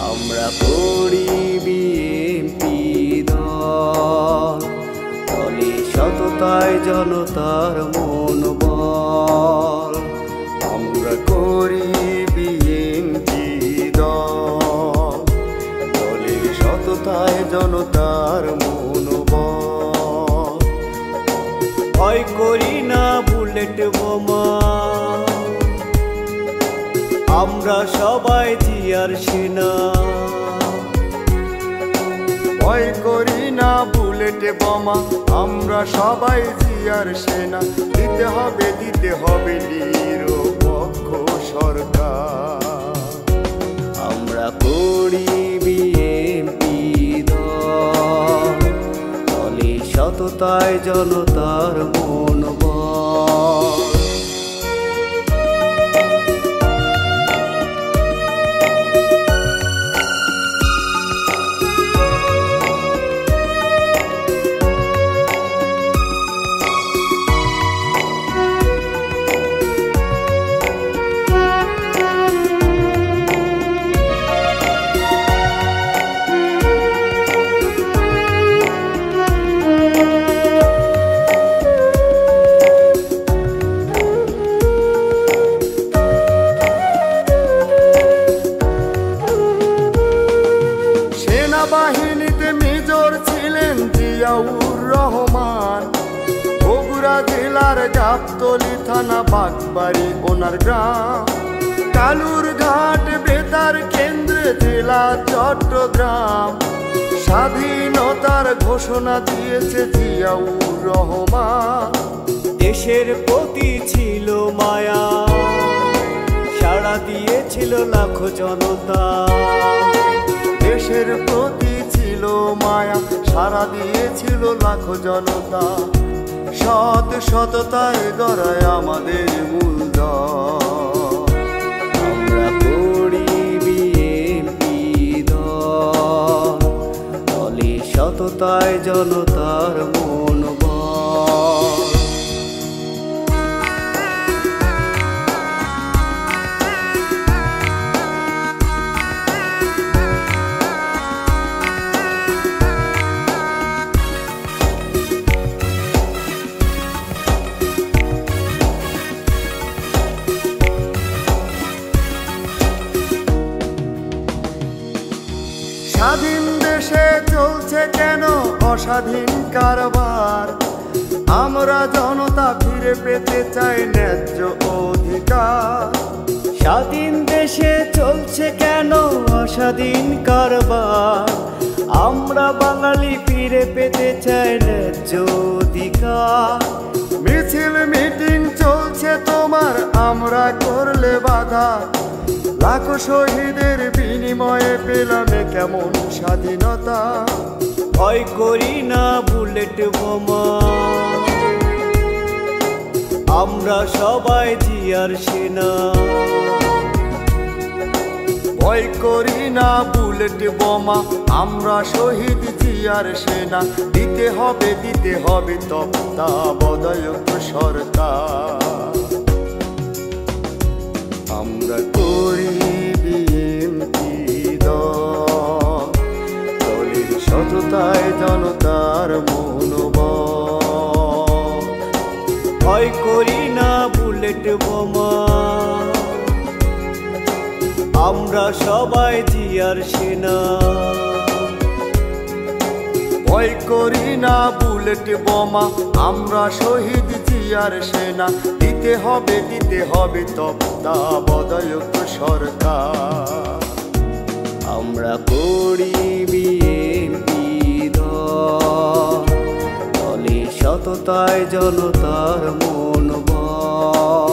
আমরা করি বিএনপি দল, দলে সততায় জনতার মনোবল। আমরা করি বিএনপি দল, দলে সততায় জনতার মনোবল। ভয় করি না বুলেট বোমা, আমরা সবাই জিয়ার সেনা। ভয় করি না বুলেট বোমা, আমরা সবাই জিয়ার সেনা। দিতে হবে নিরপেক্ষ সরকার। আমরা করি বিএনপি দল, দলে সততায় জনতার মনোবল। বাহিনীতে মেজর ছিলেন জিয়াউর রহমান। বগুড়া জেলার গাবতলী থানা বাগবাড়ি ওনার গ্রাম। কালুর ঘাট বেতার কেন্দ্রে জেলা চট্টগ্রাম। স্বাধীনতার ঘোষণা দিয়েছে জিয়াউর রহমান। দেশের প্রতি ছিল মায়া, সাড়া দিয়েছিল লাখো জনতা। দেশের প্রতি ছিল মায়া, সাড়া দিয়েছিল লাখো জনতা। সততায় গড়ায় আমাদের মূলধন। আমরা করি বিএনপি দল, দলে সততায় জনতার মনোবল। স্বাধীন দেশে চলছে কেন অস্বাধীন কারবার? আমরা জনতা ফিরে পেতে চাই ন্যায্য অধিকার। স্বাধীন দেশে চলছে কেন অস্বাধীন কারবার? আমরা বাঙালি ফিরে পেতে চাই ন্যায্য অধিকার। মিছিল মিটিং চলছে তোমার, আমরা করলে বাধা। লাখো শহীদের বিনিময়ে পেলাম কেমন স্বাধীনতা। ভয় করি না বুলেট বোমা, আমরা সবাই জিয়ার সেনা। ভয় করি না বুলেট বোমা, আমরা শহীদ জিয়ার সেনা। দিতে হবে তত্ত্বাবধায়ক সরকার। আমরা করি বিএনপি দল, দলের সততায় জনতার মনোবল। ভয় করি না বুলেট বোমা, আমরা সবাই জিয়ার সেনা। ভয় করি না বুলেট বোমা, আমরা শহীদ জিয়ার সেনা। দিতে হবে তত্ত্বাবধায়ক সরকার। আমরা করি বিএনপি দল, দলে সততায় জনতার মনোবল।